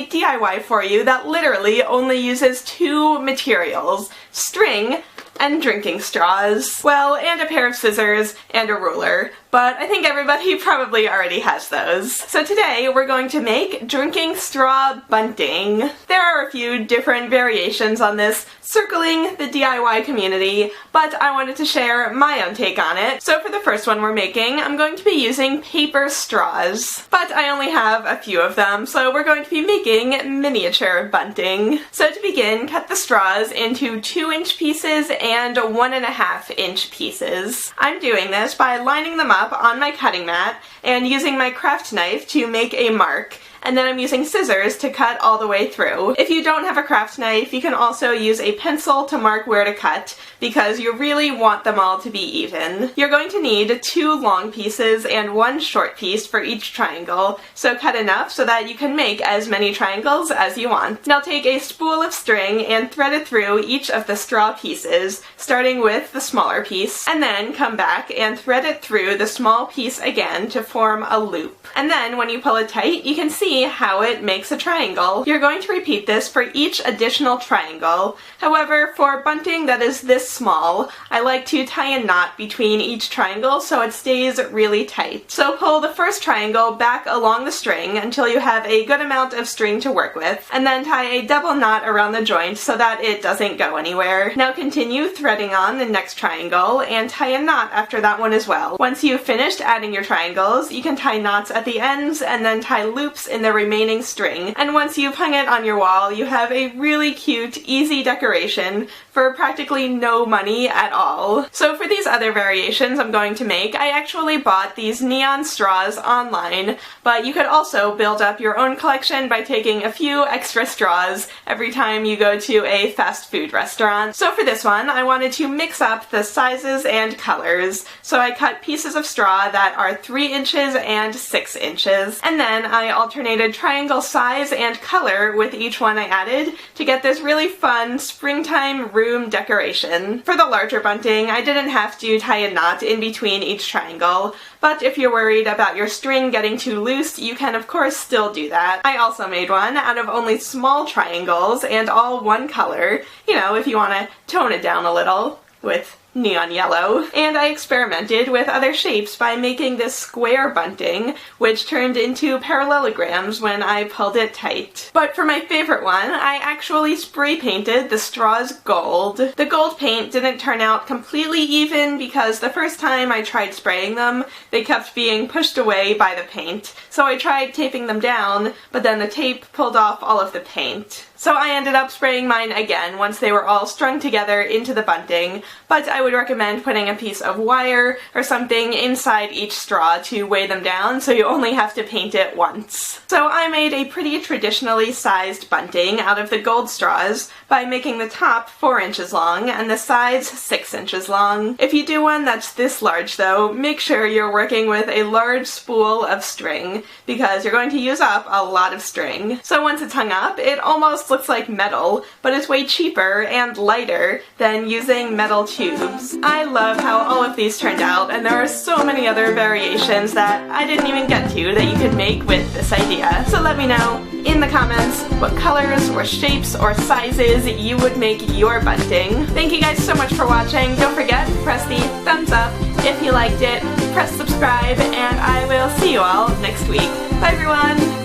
great DIY for you that literally only uses two materials: string and drinking straws. Well, and a pair of scissors and a ruler, but I think everybody probably already has those. So today we're going to make drinking straw bunting. There are a few different variations on this circling the DIY community, but I wanted to share my own take on it. So for the first one we're making, I'm going to be using paper straws, but I only have a few of them, so we're going to be making miniature bunting. So to begin, cut the straws into 2-inch pieces and 1.5-inch pieces. I'm doing this by lining them up on my cutting mat and using my craft knife to make a mark. And then I'm using scissors to cut all the way through. If you don't have a craft knife, you can also use a pencil to mark where to cut, because you really want them all to be even. You're going to need 2 long pieces and 1 short piece for each triangle, so cut enough so that you can make as many triangles as you want. Now take a spool of string and thread it through each of the straw pieces, starting with the smaller piece, and then come back and thread it through the small piece again to form a loop. And then when you pull it tight, you can see how it makes a triangle. You're going to repeat this for each additional triangle. However, for bunting that is this small, I like to tie a knot between each triangle so it stays really tight. So pull the first triangle back along the string until you have a good amount of string to work with, and then tie a double knot around the joint so that it doesn't go anywhere. Now continue threading on the next triangle and tie a knot after that one as well. Once you've finished adding your triangles, you can tie knots at the ends and then tie loops in the remaining string, and once you've hung it on your wall, you have a really cute, easy decoration for practically no money at all. So for these other variations I'm going to make, I actually bought these neon straws online, but you could also build up your own collection by taking a few extra straws every time you go to a fast food restaurant. So for this one, I wanted to mix up the sizes and colors, so I cut pieces of straw that are 3 inches and 6 inches, and then I alternated triangle size and color with each one I added to get this really fun springtime room decoration. For the larger bunting, I didn't have to tie a knot in between each triangle, but if you're worried about your string getting too loose, you can of course still do that. I also made one out of only small triangles and all one color, you know, if you want to tone it down a little with neon yellow. And I experimented with other shapes by making this square bunting, which turned into parallelograms when I pulled it tight. But for my favorite one, I actually spray painted the straws gold. The gold paint didn't turn out completely even because the first time I tried spraying them, they kept being pushed away by the paint. So I tried taping them down, but then the tape pulled off all of the paint. So I ended up spraying mine again once they were all strung together into the bunting, but I would recommend putting a piece of wire or something inside each straw to weigh them down so you only have to paint it once. So I made a pretty traditionally sized bunting out of the gold straws by making the top 4 inches long and the sides 6 inches long. If you do one that's this large though, make sure you're working with a large spool of string because you're going to use up a lot of string. So once it's hung up, it almost looks like metal, but it's way cheaper and lighter than using metal tubes. I love how all of these turned out, and there are so many other variations that I didn't even get to that you could make with this idea. So let me know in the comments what colors or shapes or sizes you would make your bunting. Thank you guys so much for watching. Don't forget to press the thumbs up if you liked it, press subscribe, and I will see you all next week. Bye everyone!